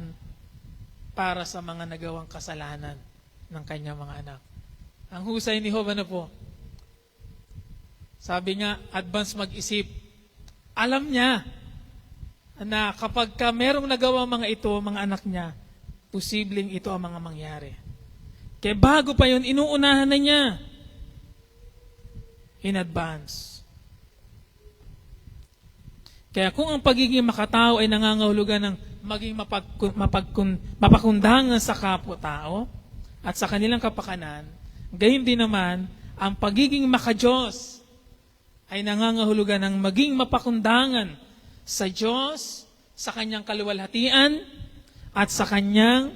Speaker 1: para sa mga nagawang kasalanan ng kanyang mga anak. Ang husay ni Job, ano po? Sabi nga, advance mag-isip. Alam niya na kapag merong nagawa mga ito, mga anak niya, posibleng ito ang mga mangyari. Kaya bago pa yun, inuunahan na niya in advance. Kaya kung ang pagiging makatao ay nangangahulugan ng maging mapakundangan sa kapwa-tao at sa kanilang kapakanan, gayon din naman, ang pagiging makadiyos ay nangangahulugan ng maging mapakundangan sa Diyos, sa kanyang kaluwalhatian, at sa kanyang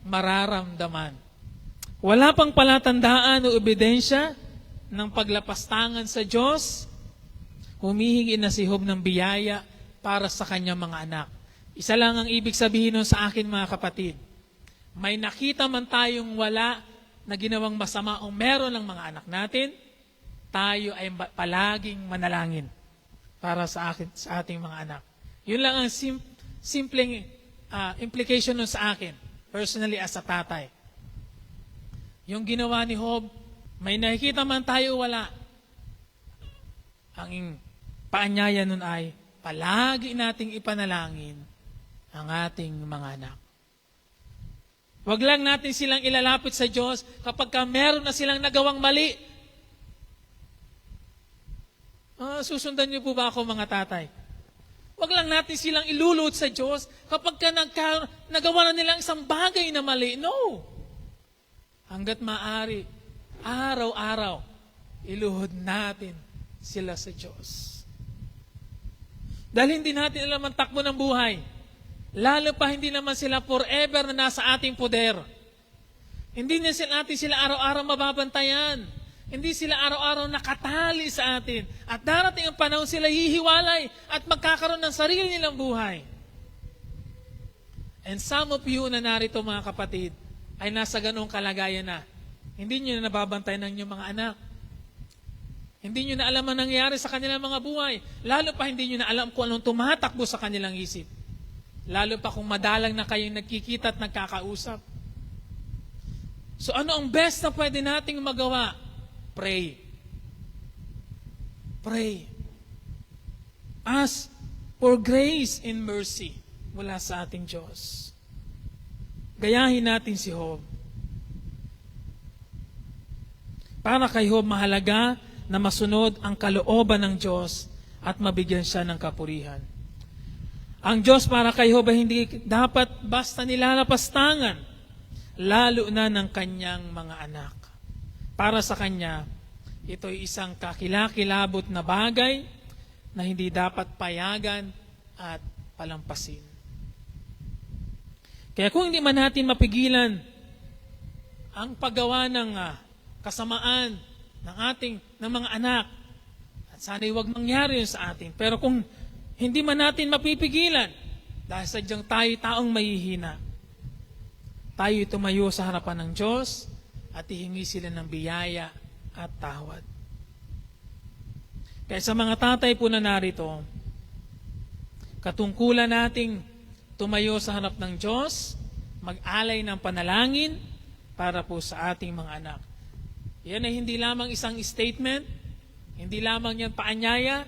Speaker 1: mararamdaman. Wala pang palatandaan o ebidensya ng paglapastangan sa Diyos, humihingi na si Job ng biyaya para sa kanyang mga anak. Isa lang ang ibig sabihin nun sa akin, mga kapatid. May nakita man tayong wala na ginawang masama o meron ng mga anak natin, tayo ay palaging manalangin para sa ating mga anak. Yun lang ang simpleng implication nun sa akin, personally as a tatay. Yung ginawa ni Job, may nakikita man tayo wala. Ang paanyaya nun ay, palagi nating ipanalangin ang ating mga anak. Huwag lang natin silang ilalapit sa Diyos kapag meron na silang nagawang mali. Susundan niyo po ba ako, mga tatay? Huwag lang natin silang ilulot sa Diyos kapag nagawa na nilang isang bagay na mali. No. Hanggat maaari, araw-araw, iluhod natin sila sa Diyos. Dahil hindi natin alam ang takbo ng buhay. Lalo pa hindi naman sila forever na nasa ating poder. Hindi natin sila araw-araw mababantayan. Hindi sila araw-araw nakatali sa atin. At darating ang panahon sila hihiwalay at magkakaroon ng sarili nilang buhay. And some of you na narito, mga kapatid, ay nasa ganong kalagayan na. Hindi nyo na nababantayan ng inyong mga anak. Hindi nyo na alam ang nangyayari sa kanilang mga buhay. Lalo pa hindi nyo na alam kung anong tumatakbo sa kanilang isip. Lalo pa kung madalang na kayong nagkikita at nagkakausap. So ano ang best na pwede nating magawa? Pray. Pray. Ask for grace and mercy mula sa ating Diyos. Gayahin natin si Job. Para kay Job, mahalaga na masunod ang kalooban ng Diyos at mabigyan siya ng kapurihan. Ang Diyos para kay Job ay hindi dapat basta nilalapastangan, lalo na ng kanyang mga anak. Para sa kanya, ito ay isang kakilakilabot na bagay na hindi dapat payagan at palampasin. Kaya kung hindi man natin mapigilan ang paggawa ng kasamaan ng mga anak, at sana'y huwag mangyari yun sa atin. Pero kung hindi man natin mapipigilan, dahil sadyang tayo taong mahihina, tayo tumayo sa harapan ng Diyos at ihingi sila ng biyaya at tawad. Kaya sa mga tatay po na narito, katungkulan nating tumayo sa harap ng Diyos, mag-alay ng panalangin para po sa ating mga anak. Yan ay hindi lamang isang statement, hindi lamang yan paanyaya,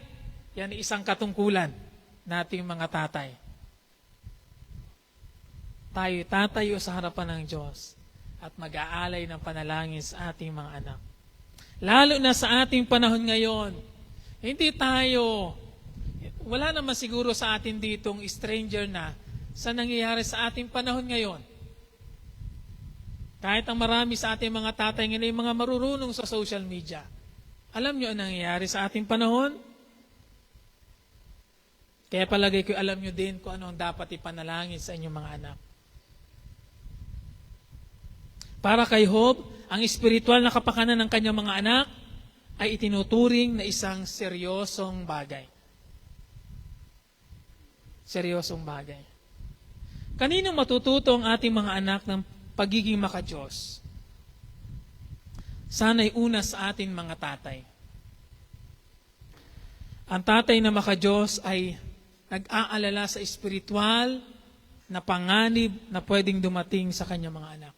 Speaker 1: yan ay isang katungkulan nating mga tatay. Tayo tatayo sa harapan ng Diyos at mag-aalay ng panalangin sa ating mga anak. Lalo na sa ating panahon ngayon, hindi tayo, wala naman siguro sa atin ditong stranger na sa nangyayari sa ating panahon ngayon. Kahit ang marami sa ating mga tatay ngayon ay mga marurunong sa social media. Alam nyo ang nangyayari sa ating panahon? Kaya palagay ko alam nyo din kung ano ang dapat ipanalangin sa inyong mga anak. Para kay Job, ang espiritual na kapakanan ng kanyang mga anak ay itinuturing na isang seryosong bagay. Seryosong bagay. Kanino matututo ang ating mga anak ng pagiging makadiyos? Sana'y una sa ating mga tatay. Ang tatay na makadiyos ay nag-aalala sa espiritual na panganib na pwedeng dumating sa kanyang mga anak.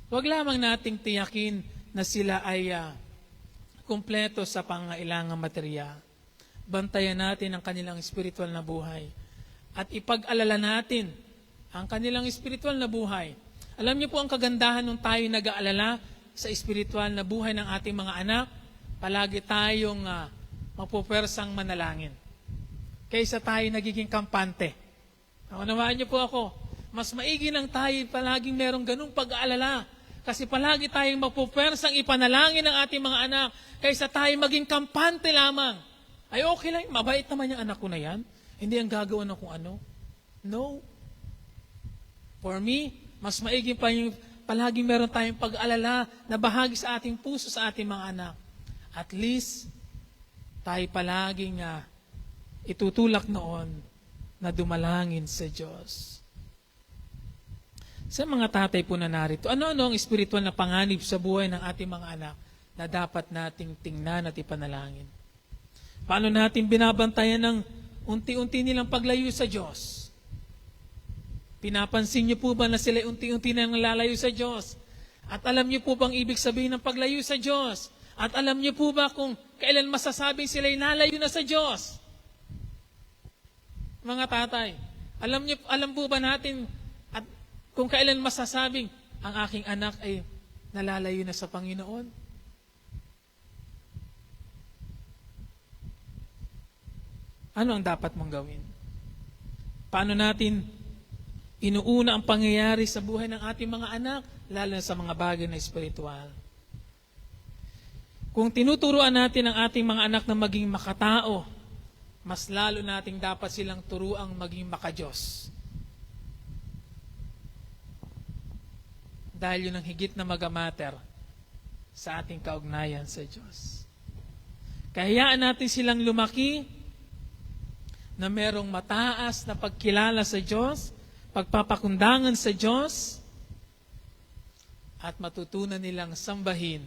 Speaker 1: Huwag lamang nating tiyakin na sila ay kumpleto sa pangailangang materiya. Bantayan natin ang kanilang espiritual na buhay. At ipag-alala natin ang kanilang espiritual na buhay. Alam niyo po ang kagandahan nung tayo nag-aalala sa espiritual na buhay ng ating mga anak, palagi tayong mapupersang manalangin. Kaysa tayo nagiging kampante. Naunawaan niyo po ako, mas maigi lang tayo palaging merong ganung pag-aalala. Kasi palagi tayong mapupersang ipanalangin ng ating mga anak kaysa tayo maging kampante lamang. Ay okay lang, mabait naman yung anak ko na yan. Hindi ang gagawa ng kung ano. No. For me, mas maigi pa yung palagi meron tayong pag-alala na bahagi sa ating puso sa ating mga anak. At least, tayo palaging itutulak noon na dumalangin sa Diyos. Sa mga tatay po na narito, ano-ano ang espiritual na panganib sa buhay ng ating mga anak na dapat nating tingnan at ipanalangin? Paano natin binabantayan ng unti-unti nilang paglayo sa Diyos? Pinapansin niyo po ba na sila unti-unti na nalalayo sa Diyos? At alam niyo po bang ibig sabihin ng paglayo sa Diyos? At alam niyo po ba kung kailan masasabing sila'y nalayo na sa Diyos? Mga tatay, alam po ba natin at kung kailan masasabing ang aking anak ay nalalayo na sa Panginoon? Ano ang dapat mong gawin? Paano natin inuuna ang pangyayari sa buhay ng ating mga anak, lalo na sa mga bagay na espiritual? Kung tinuturuan natin ang ating mga anak na maging makatao, mas lalo nating dapat silang turuang maging makadiyos. Dahil yun ang higit na magamater sa ating kaugnayan sa Diyos. Kahayaan natin silang lumaki na merong mataas na pagkilala sa Diyos, pagpapakundangan sa Diyos, at matutunan nilang sambahin,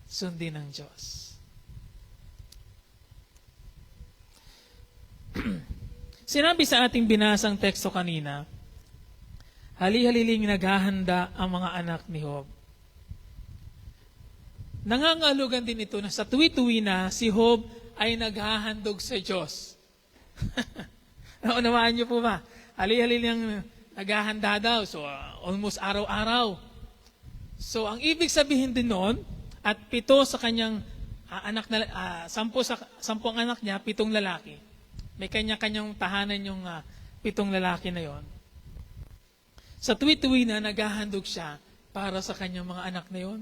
Speaker 1: sundin ng Diyos. Sinabi sa ating binasang teksto kanina, hali-haliling naghahanda ang mga anak ni Job. Nangangalugan din ito na sa tuwi-tuwi na si Job ay naghahandog sa Diyos. Naunawaan niyo po ba? Hali-haliling naghahanda daw. So, almost araw-araw. So, ang ibig sabihin din noon, at 7 sa kanyang anak na, 10 anak niya, 7 lalaki. May kanya-kanyang tahanan yung 7 lalaki na yon. Sa tuwi-tuwi na naghahandog siya para sa kanyang mga anak na yon.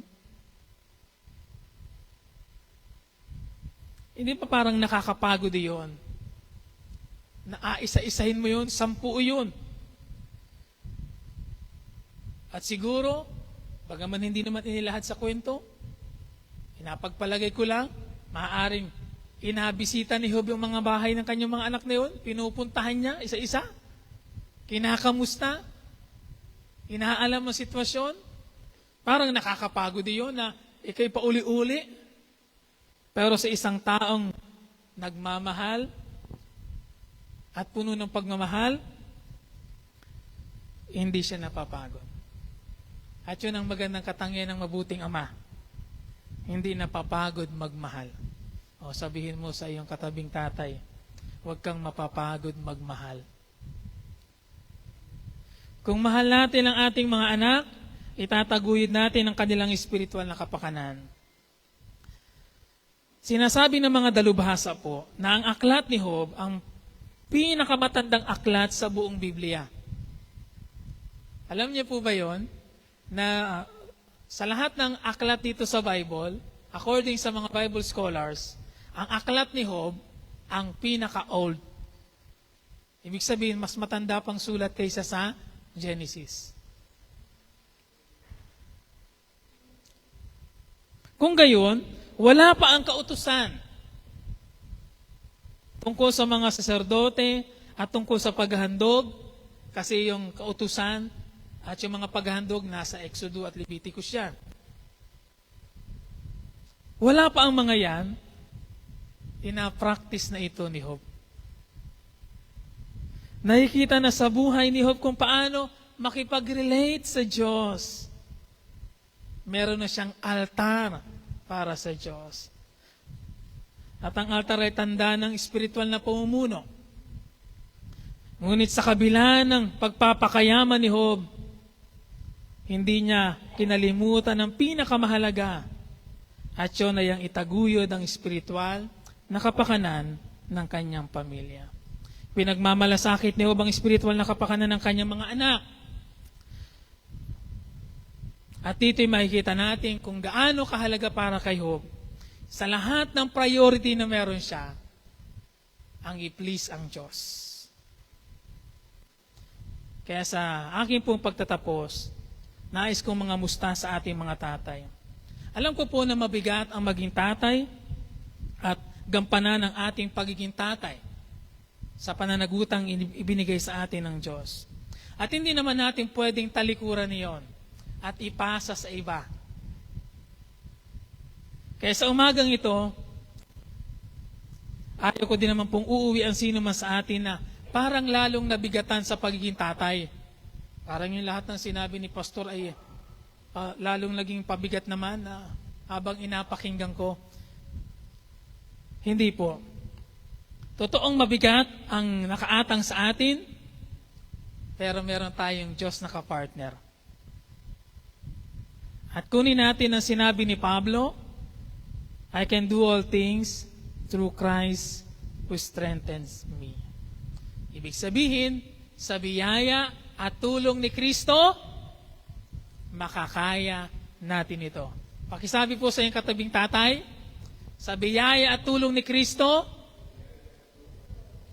Speaker 1: Hindi pa parang nakakapagod yon. Isa-isahin mo yun, 10 yun. At siguro, bagaman hindi naman inilahad sa kwento, pinapagpalagay ko lang, maaaring inabisita ni Job yung mga bahay ng kanyang mga anak na yun, pinupuntahan niya isa-isa, kinakamusta, inaalam ang sitwasyon, parang nakakapagod yun na ikay pauli-uli. Pero sa isang taong nagmamahal at puno ng pagmamahal, hindi siya napapagod. At yun ang magandang katangian ng mabuting ama. Hindi napapagod magmahal. O sabihin mo sa iyong katabing tatay, huwag kang mapapagod magmahal. Kung mahal natin ang ating mga anak, itataguyod natin ang kanilang espiritual na kapakanan. Sinasabi ng mga dalubhasa po na ang aklat ni Job ang pinakamatandang aklat sa buong Biblia. Alam niyo po ba yon na sa lahat ng aklat dito sa Bible, according sa mga Bible scholars, ang aklat ni Job ang pinaka-old. Ibig sabihin, mas matanda pang sulat kaysa sa Genesis. Kung gayon, wala pa ang kautusan tungkol sa mga saserdote at tungkol sa paghahandog, kasi yung kautusan at yung mga paghahandog nasa Exodo at Leviticus yan. Wala pa ang mga yan, ina-practice na ito ni Job. Nakikita na sa buhay ni Job kung paano makipag-relate sa Diyos. Meron na siyang altar para sa Diyos. At ang altar ay tanda ng espiritual na pamumuno. Ngunit sa kabila ng pagpapakayaman ni Job, hindi niya kinalimutan ang pinakamahalaga at yun ay ang itaguyod ang espiritual na kapakanan ng kanyang pamilya. Pinagmamalasakit ni Job ang espiritual na kapakanan ng kanyang mga anak. At dito'y makikita natin kung gaano kahalaga para kay Job sa lahat ng priority na meron siya, ang i-please ang Diyos. Kaya sa aking pong pagtatapos, nais kong mga musta sa ating mga tatay. Alam ko po na mabigat ang maging tatay at gampanan ng ating pagiging tatay sa pananagutang ibinigay sa atin ng Diyos. At hindi naman natin pwedeng talikuran niyon at ipasa sa iba. Kaya sa umagang ito, ayaw ko din naman pong uuwi ang sino man sa atin na parang lalong nabigatan sa pagiging tatay. Parang yung lahat ng sinabi ni Pastor ay lalong naging pabigat naman na habang inapakinggan ko. Hindi po. Totoong mabigat ang nakaatang sa atin, pero meron tayong Diyos na kapartner. At kunin natin ang sinabi ni Pablo, I can do all things through Christ who strengthens me. Ibig sabihin, sa biyaya at tulong ni Kristo, makakaya natin ito. Pakisabi po sa iyong katabing tatay, sa biyaya at tulong ni Kristo,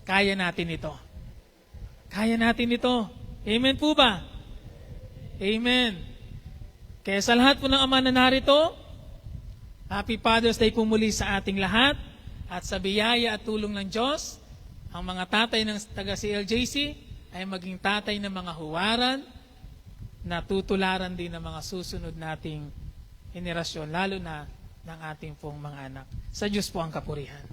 Speaker 1: kaya natin ito. Kaya natin ito. Amen po ba? Amen. Kaya sa lahat po ng ama na narito, Happy Father's Day po muli sa ating lahat. At sa biyaya at tulong ng Diyos, ang mga tatay ng taga CLJC ay maging tatay ng mga huwaran na tutularan din ng mga susunod nating henerasyon, lalo na ng ating pong mga anak. Sa Diyos po ang kapurihan.